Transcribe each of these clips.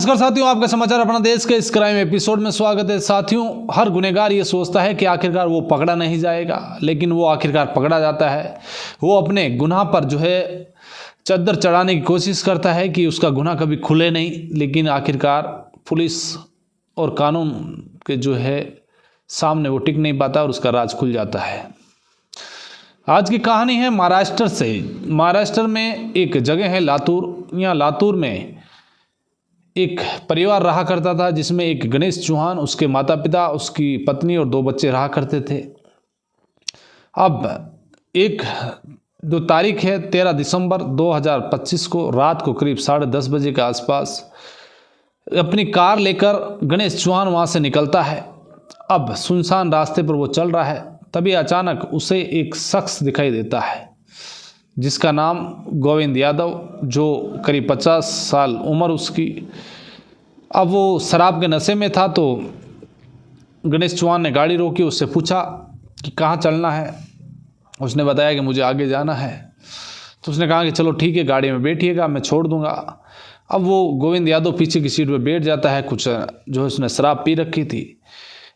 नमस्कार साथियों, आपका समाचार अपना देश के इस क्राइम एपिसोड में स्वागत है। साथियों, हर गुनहगार ये सोचता है कि आखिरकार वो पकड़ा नहीं जाएगा, लेकिन वो आखिरकार पकड़ा जाता है। वो अपने गुनाह पर चद्दर चढ़ाने की कोशिश करता है कि उसका गुनाह कभी खुले नहीं, लेकिन आखिरकार पुलिस और कानून के सामने वो टिक नहीं पाता और उसका राज खुल जाता है। आज की कहानी है महाराष्ट्र से। महाराष्ट्र में एक जगह है लातूर। यहाँ लातूर में एक परिवार रहा करता था, जिसमें एक गणेश चौहान, उसके माता पिता, उसकी पत्नी और 2 बच्चे रहा करते थे। अब एक जो तारीख है 13 दिसंबर 2025 को रात को करीब 10:30 बजे के आसपास अपनी कार लेकर गणेश चौहान वहाँ से निकलता है। अब सुनसान रास्ते पर वो चल रहा है, तभी अचानक उसे एक शख्स दिखाई देता है जिसका नाम गोविंद यादव, जो करीब 50 साल उम्र उसकी। अब वो शराब के नशे में था, तो गणेश चौहान ने गाड़ी रोकी, उससे पूछा कि कहाँ चलना है। उसने बताया कि मुझे आगे जाना है। तो उसने कहा कि चलो ठीक है, गाड़ी में बैठिएगा, मैं छोड़ दूंगा। अब वो गोविंद यादव पीछे की सीट पर बैठ जाता है। कुछ उसने शराब पी रखी थी।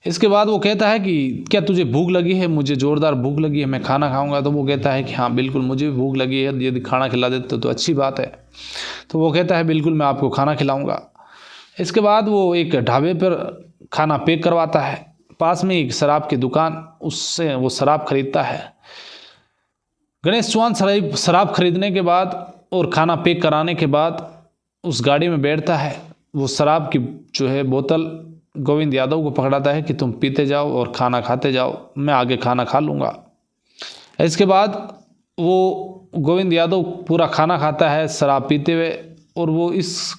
इसके बाद वो कहता है कि क्या तुझे भूख लगी है? मुझे ज़ोरदार भूख लगी है, मैं खाना खाऊंगा। तो वो कहता है कि हाँ बिल्कुल, मुझे भी भूख लगी है, यदि खाना खिला देते तो अच्छी बात है। तो वो कहता है बिल्कुल, मैं आपको खाना खिलाऊंगा। इसके बाद वो एक ढाबे पर खाना पैक करवाता है। पास में एक शराब की दुकान, उससे वो शराब खरीदता है। गणेश चौहान शराब खरीदने के बाद और खाना पैक कराने के बाद उस गाड़ी में बैठता है। वो शराब की बोतल गोविंद यादव को पकड़ाता है कि तुम पीते जाओ और खाना खाते जाओ, मैं आगे खाना खा लूँगा। इसके बाद वो गोविंद यादव पूरा खाना खाता है शराब पीते हुए, और वो इस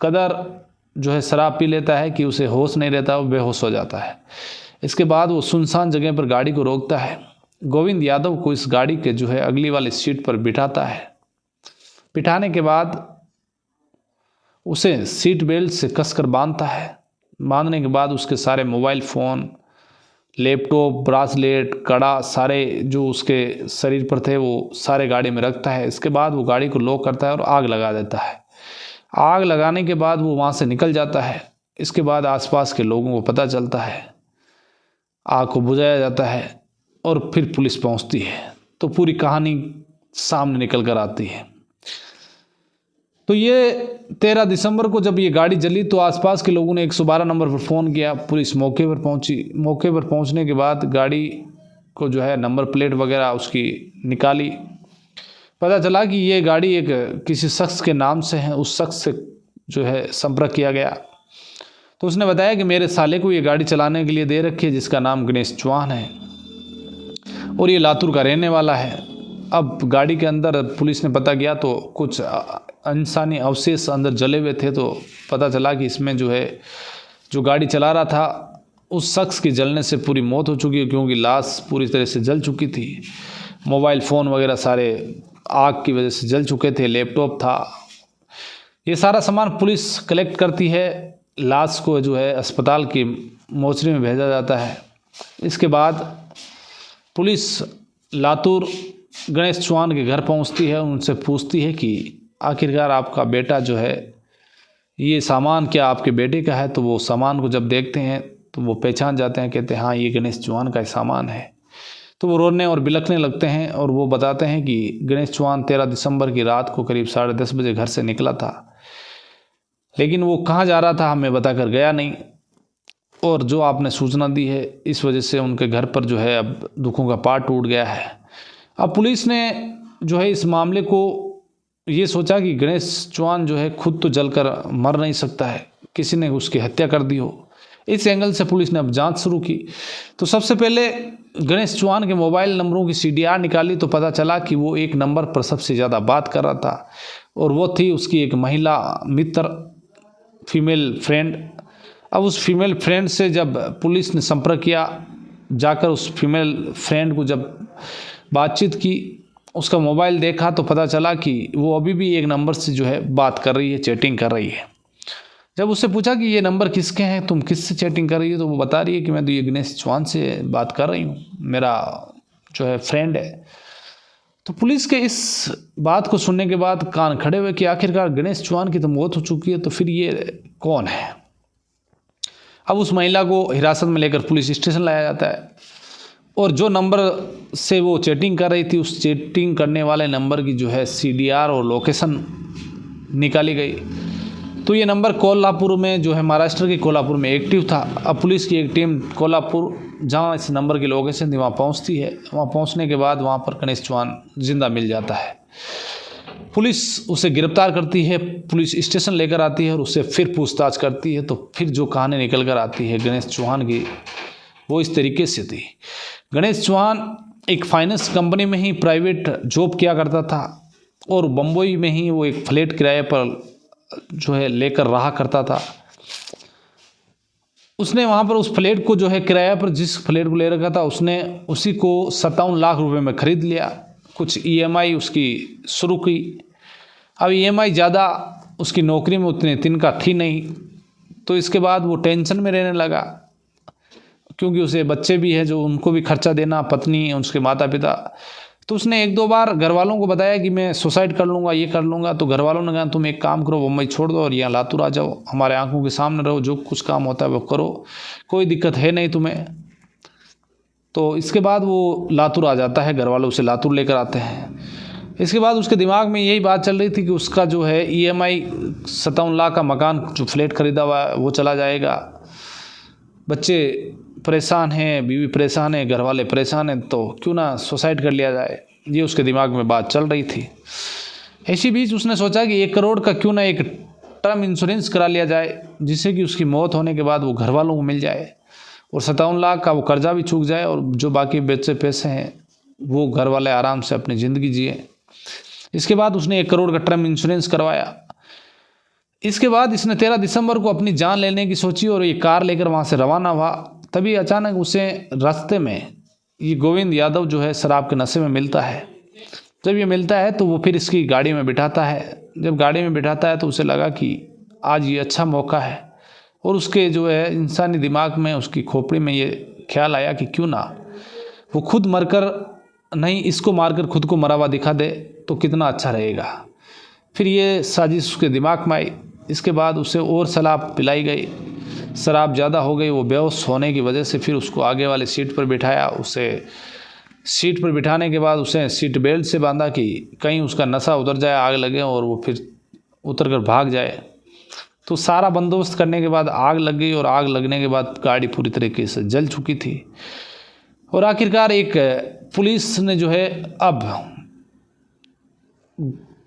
कदर शराब पी लेता है कि उसे होश नहीं रहता, वो बेहोश हो जाता है। इसके बाद वो सुनसान जगह पर गाड़ी को रोकता है। गोविंद यादव को इस गाड़ी के अगली वाली सीट पर बिठाता है। बिठाने के बाद उसे सीट बेल्ट से कसकर बांधता है। बांधने के बाद उसके सारे मोबाइल फ़ोन, लैपटॉप, ब्रासलेट, कड़ा, सारे जो उसके शरीर पर थे वो सारे गाड़ी में रखता है। इसके बाद वो गाड़ी को लॉक करता है और आग लगा देता है। आग लगाने के बाद वो वहाँ से निकल जाता है। इसके बाद आसपास के लोगों को पता चलता है, आग को बुझाया जाता है और फिर पुलिस पहुँचती है। तो पूरी कहानी सामने निकल कर आती है। तो ये 13 दिसंबर को जब ये गाड़ी जली तो आसपास के लोगों ने 112 नंबर पर फ़ोन किया। पुलिस मौके पर पहुंची। मौके पर पहुंचने के बाद गाड़ी को नंबर प्लेट वगैरह उसकी निकाली। पता चला कि ये गाड़ी एक किसी शख्स के नाम से है। उस शख्स से संपर्क किया गया तो उसने बताया कि मेरे साले को ये गाड़ी चलाने के लिए दे रखी है, जिसका नाम गणेश चौहान है और ये लातूर का रहने वाला है। अब गाड़ी के अंदर पुलिस ने पता किया तो कुछ इंसानी अवशेष अंदर जले हुए थे। तो पता चला कि इसमें जो गाड़ी चला रहा था उस शख्स की जलने से पूरी मौत हो चुकी है, क्योंकि लाश पूरी तरह से जल चुकी थी। मोबाइल फ़ोन वगैरह सारे आग की वजह से जल चुके थे, लैपटॉप था। ये सारा सामान पुलिस कलेक्ट करती है। लाश को अस्पताल की मोर्चरी में भेजा जाता है। इसके बाद पुलिस लातूर गणेश चौहान के घर पहुंचती है। उनसे पूछती है कि आखिरकार आपका बेटा ये सामान क्या आपके बेटे का है? तो वो सामान को जब देखते हैं तो वो पहचान जाते हैं, कहते हैं हाँ ये गणेश चौहान का सामान है। तो वो रोने और बिलखने लगते हैं और वो बताते हैं कि गणेश चौहान 13 दिसंबर की रात को करीब 10:30 बजे घर से निकला था, लेकिन वो कहाँ जा रहा था हमें बता कर गया नहीं। और जो आपने सूचना दी है, इस वजह से उनके घर पर अब दुखों का पहाड़ टूट गया है। अब पुलिस ने इस मामले को ये सोचा कि गणेश चौहान खुद तो जलकर मर नहीं सकता है, किसी ने उसकी हत्या कर दी हो। इस एंगल से पुलिस ने अब जांच शुरू की। तो सबसे पहले गणेश चौहान के मोबाइल नंबरों की CDR निकाली तो पता चला कि वो एक नंबर पर सबसे ज़्यादा बात कर रहा था, और वो थी उसकी एक महिला मित्र, फीमेल फ्रेंड। अब उस फीमेल फ्रेंड से जब पुलिस ने संपर्क किया, जाकर उस फीमेल फ्रेंड को जब बातचीत की, उसका मोबाइल देखा तो पता चला कि वो अभी भी एक नंबर से बात कर रही है, चैटिंग कर रही है। जब उससे पूछा कि ये नंबर किसके हैं, तुम किससे चैटिंग कर रही हो, तो वो बता रही है कि मैं तो ये गणेश चौहान से बात कर रही हूँ, मेरा फ्रेंड है। तो पुलिस के इस बात को सुनने के बाद कान खड़े हुए कि आखिरकार गणेश चौहान की तो मौत हो चुकी है, तो फिर ये कौन है। अब उस महिला को हिरासत में लेकर पुलिस स्टेशन लाया जाता है और जो नंबर से वो चैटिंग कर रही थी उस चैटिंग करने वाले नंबर की जो है CDR और लोकेशन निकाली गई। तो ये नंबर कोल्हापुर में जो है महाराष्ट्र के कोल्हापुर में एक्टिव था। अब पुलिस की एक टीम कोल्हापुर जहाँ इस नंबर की लोकेशन थी वहाँ पहुँचती है। वहाँ पहुँचने के बाद वहाँ पर गणेश चौहान जिंदा मिल जाता है। पुलिस उसे गिरफ्तार करती है, पुलिस स्टेशन लेकर आती है और उससे फिर पूछताछ करती है। तो फिर जो कहानी निकल कर आती है गणेश चौहान की, वो इस तरीके से थी। गणेश चौहान एक फाइनेंस कंपनी में ही प्राइवेट जॉब किया करता था और बम्बई में ही वो एक फ्लैट किराए पर जो है लेकर रहा करता था। उसने वहाँ पर उस फ्लैट को जो है किराया पर जिस फ्लैट को ले रखा था उसने उसी को 57 लाख रुपए में ख़रीद लिया। कुछ EMI उसकी शुरू की। अब EMI ज़्यादा उसकी नौकरी में उतनी तिनका थी नहीं, तो इसके बाद वो टेंशन में रहने लगा क्योंकि उसे बच्चे भी हैं जो उनको भी खर्चा देना, पत्नी, उसके माता पिता। तो उसने 1-2 बार घर वालों को बताया कि मैं सुसाइड कर लूँगा, ये कर लूँगा। तो घर वालों ने कहा तुम एक काम करो, मुंबई छोड़ दो और यहाँ लातूर आ जाओ, हमारे आंखों के सामने रहो, जो कुछ काम होता है वो करो, कोई दिक्कत है नहीं तुम्हें। तो इसके बाद वो लातूर आ जाता है, घर वालों उसे लातूर लेकर आते हैं। इसके बाद उसके दिमाग में यही बात चल रही थी कि उसका जो है EMI 57 लाख का मकान जो फ्लैट खरीदा हुआ है वो चला जाएगा, बच्चे परेशान हैं, बीवी परेशान है, घर वाले परेशान हैं, तो क्यों ना सुसाइड कर लिया जाए। ये उसके दिमाग में बात चल रही थी। इसी बीच उसने सोचा कि 1 करोड़ का क्यों ना एक टर्म इंश्योरेंस करा लिया जाए, जिससे कि उसकी मौत होने के बाद वो घर वालों को मिल जाए और 57 लाख का वो कर्जा भी चूक जाए और जो बाकी बचे पैसे हैं वो घर वाले आराम से अपनी ज़िंदगी जिए। इसके बाद उसने 1 करोड़ का टर्म इंश्योरेंस करवाया। इसके बाद इसने 13 दिसंबर को अपनी जान लेने की सोची और ये कार लेकर वहाँ से रवाना हुआ। तभी अचानक उसे रास्ते में ये गोविंद यादव जो है शराब के नशे में मिलता है। जब ये मिलता है तो वो फिर इसकी गाड़ी में बिठाता है। जब गाड़ी में बिठाता है तो उसे लगा कि आज ये अच्छा मौका है और उसके जो है इंसानी दिमाग में, उसकी खोपड़ी में ये ख्याल आया कि क्यों ना वो खुद मरकर नहीं, इसको मारकर खुद को मरा हुआ दिखा दे तो कितना अच्छा रहेगा। फिर ये साजिश उसके दिमाग में आई। इसके बाद उसे और शराब पिलाई गई। शराब ज़्यादा हो गई, वो बेहोश होने की वजह से फिर उसको आगे वाली सीट पर बिठाया। उसे सीट पर बिठाने के बाद उसे सीट बेल्ट से बांधा कि कहीं उसका नशा उतर जाए, आग लगे और वो फिर उतर कर भाग जाए। तो सारा बंदोबस्त करने के बाद आग लग गई और आग लगने के बाद गाड़ी पूरी तरीके से जल चुकी थी। और आखिरकार एक पुलिस ने जो है अब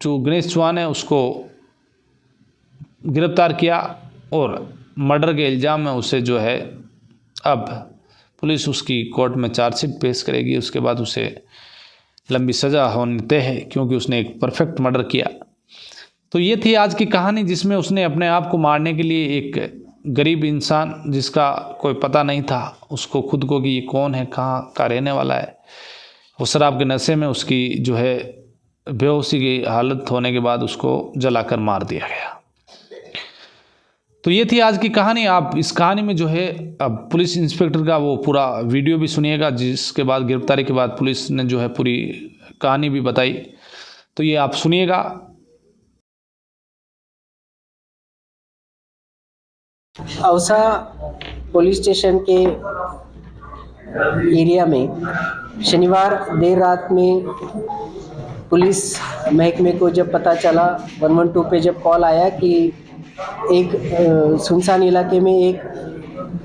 जो गणेश चौहान है उसको गिरफ्तार किया और मर्डर के इल्ज़ाम में उसे जो है अब पुलिस उसकी कोर्ट में चार्जशीट पेश करेगी। उसके बाद उसे लंबी सज़ा होनी तय है क्योंकि उसने एक परफेक्ट मर्डर किया। तो ये थी आज की कहानी जिसमें उसने अपने आप को मारने के लिए एक गरीब इंसान जिसका कोई पता नहीं था उसको खुद को कि ये कौन है, कहाँ का रहने वाला है, वो शराब के नशे में उसकी जो है बेहोशी की हालत होने के बाद उसको जलाकर मार दिया गया। तो ये थी आज की कहानी। आप इस कहानी में जो है अब पुलिस इंस्पेक्टर का वो पूरा वीडियो भी सुनिएगा, जिसके बाद गिरफ्तारी के बाद पुलिस ने जो है पूरी कहानी भी बताई। तो ये आप सुनिएगा। औसा पुलिस स्टेशन के एरिया में शनिवार देर रात में पुलिस महकमे को जब पता चला, 112 पे जब कॉल आया कि एक सुनसान इलाके में एक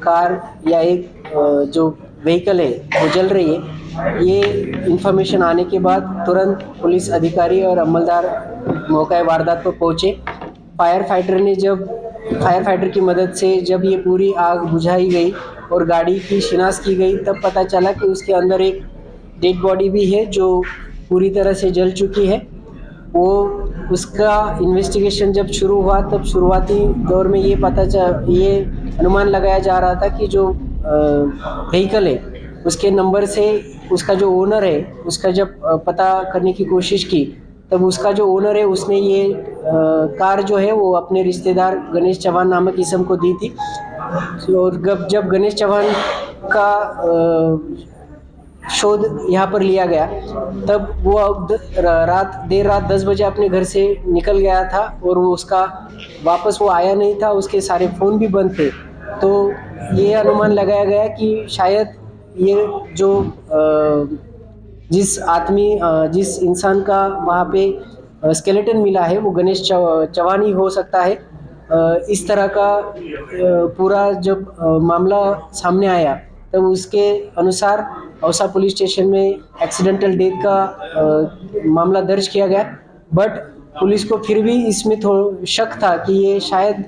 कार या एक जो व्हीकल है वो जल रही है, ये इंफॉर्मेशन आने के बाद तुरंत पुलिस अधिकारी और अमलदार मौका वारदात पर पहुँचे। फायर फाइटर की मदद से जब ये पूरी आग बुझाई गई और गाड़ी की शिनाख्त की गई, तब पता चला कि उसके अंदर एक डेड बॉडी भी है जो पूरी तरह से जल चुकी है। वो उसका इन्वेस्टिगेशन जब शुरू हुआ तब शुरुआती दौर में ये अनुमान लगाया जा रहा था कि जो व्हीकल है उसके नंबर से उसका जो ओनर है उसका जब पता करने की कोशिश की, तब उसका जो ओनर है उसने ये कार जो है वो अपने रिश्तेदार गणेश चौहान नामक इसम को दी थी। और जब गणेश चौहान का शोध यहाँ पर लिया गया। तब वो देर रात 10 बजे अपने घर से निकल गया था और वो उसका वापस वो आया नहीं था, उसके सारे फ़ोन भी बंद थे। तो ये अनुमान लगाया गया कि शायद ये जो जिस इंसान का वहाँ पे स्केलेटन मिला है वो गणेश चौहान ही हो सकता है। इस तरह का पूरा जब मामला सामने आया तब उसके अनुसार औसा पुलिस स्टेशन में एक्सीडेंटल डेथ का मामला दर्ज किया गया। बट पुलिस को फिर भी इसमें थोड़ा शक था कि ये शायद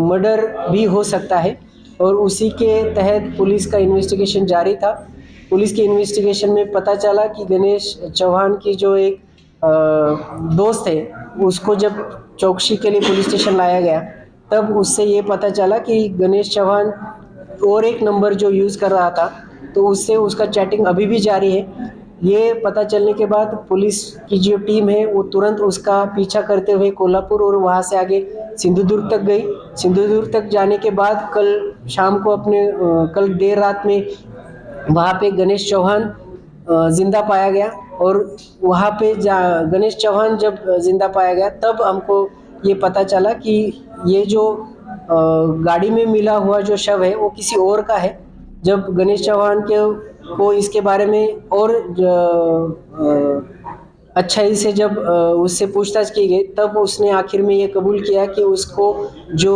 मर्डर भी हो सकता है और उसी के तहत पुलिस का इन्वेस्टिगेशन जारी था। पुलिस के इन्वेस्टिगेशन में पता चला कि गणेश चौहान की जो एक दोस्त है उसको जब चौकसी के लिए पुलिस स्टेशन लाया गया तब उससे ये पता चला कि गणेश चौहान और एक नंबर जो यूज़ कर रहा था तो उससे उसका चैटिंग अभी भी जारी है। ये पता चलने के बाद पुलिस की जो टीम है वो तुरंत उसका पीछा करते हुए कोल्हापुर और वहाँ से आगे सिंधुदुर्ग तक गई। सिंधुदुर्ग तक जाने के बाद कल देर रात में वहाँ पे गणेश चौहान जिंदा पाया गया और वहाँ पे गणेश चौहान जब जिंदा पाया गया तब हमको ये पता चला कि ये जो गाड़ी में मिला हुआ जो शव है वो किसी और का है। जब गणेश चौहान को इसके बारे में और अच्छाई से जब उससे पूछताछ की गई तब उसने आखिर में ये कबूल किया कि उसको जो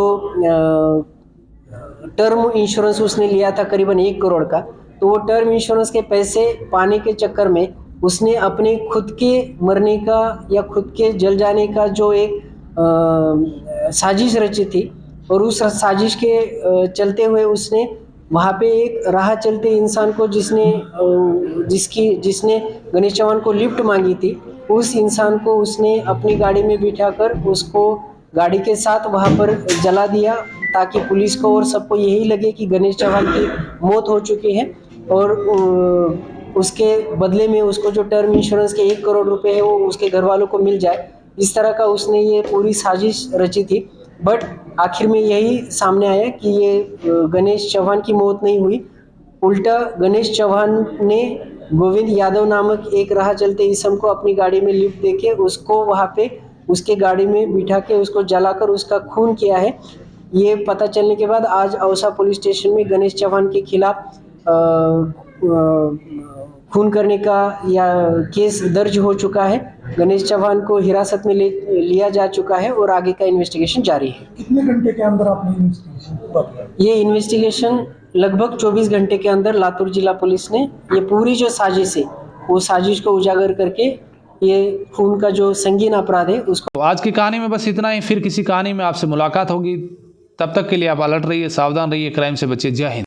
टर्म इंश्योरेंस उसने लिया था करीबन 1 करोड़ का, तो वो टर्म इंश्योरेंस के पैसे पाने के चक्कर में उसने अपने खुद के मरने का या खुद के जल जाने का जो एक साजिश रची थी और उस साजिश के चलते हुए उसने वहाँ पे एक राह चलते इंसान को जिसने गणेश चौहान को लिफ्ट मांगी थी, उस इंसान को उसने अपनी गाड़ी में बिठाकर उसको गाड़ी के साथ वहाँ पर जला दिया ताकि पुलिस को और सबको यही लगे कि गणेश चौहान की मौत हो चुकी है और उसके बदले में उसको जो टर्म इंश्योरेंस के 1 करोड़ रुपए है वो उसके घर वालों को मिल जाए। इस तरह का उसने ये पूरी साजिश रची थी। बट आखिर में यही सामने आया कि ये गणेश चौहान की मौत नहीं हुई, उल्टा गणेश चौहान ने गोविंद यादव नामक एक राह चलते इसम को अपनी गाड़ी में लिफ्ट देके उसको वहाँ पे उसके गाड़ी में बिठा के उसको जलाकर उसका खून किया है। ये पता चलने के बाद आज औसा पुलिस स्टेशन में गणेश चौहान के खिलाफ खून करने का या केस दर्ज हो चुका है। गणेश चौहान को हिरासत में लिया जा चुका है और आगे का इन्वेस्टिगेशन जारी है। कितने घंटे के अंदर आपने इन्वेस्टिगेशन? ये इन्वेस्टिगेशन लगभग 24 घंटे के अंदर लातूर जिला पुलिस ने ये पूरी जो साजिश है वो साजिश को उजागर करके ये खून का जो संगीन अपराध है उसको। तो आज की कहानी में बस इतना ही, फिर किसी कहानी में आपसे मुलाकात होगी। तब तक के लिए आप अलर्ट रहिए, सावधान रहिए, क्राइम से बचिए। जय हिंद।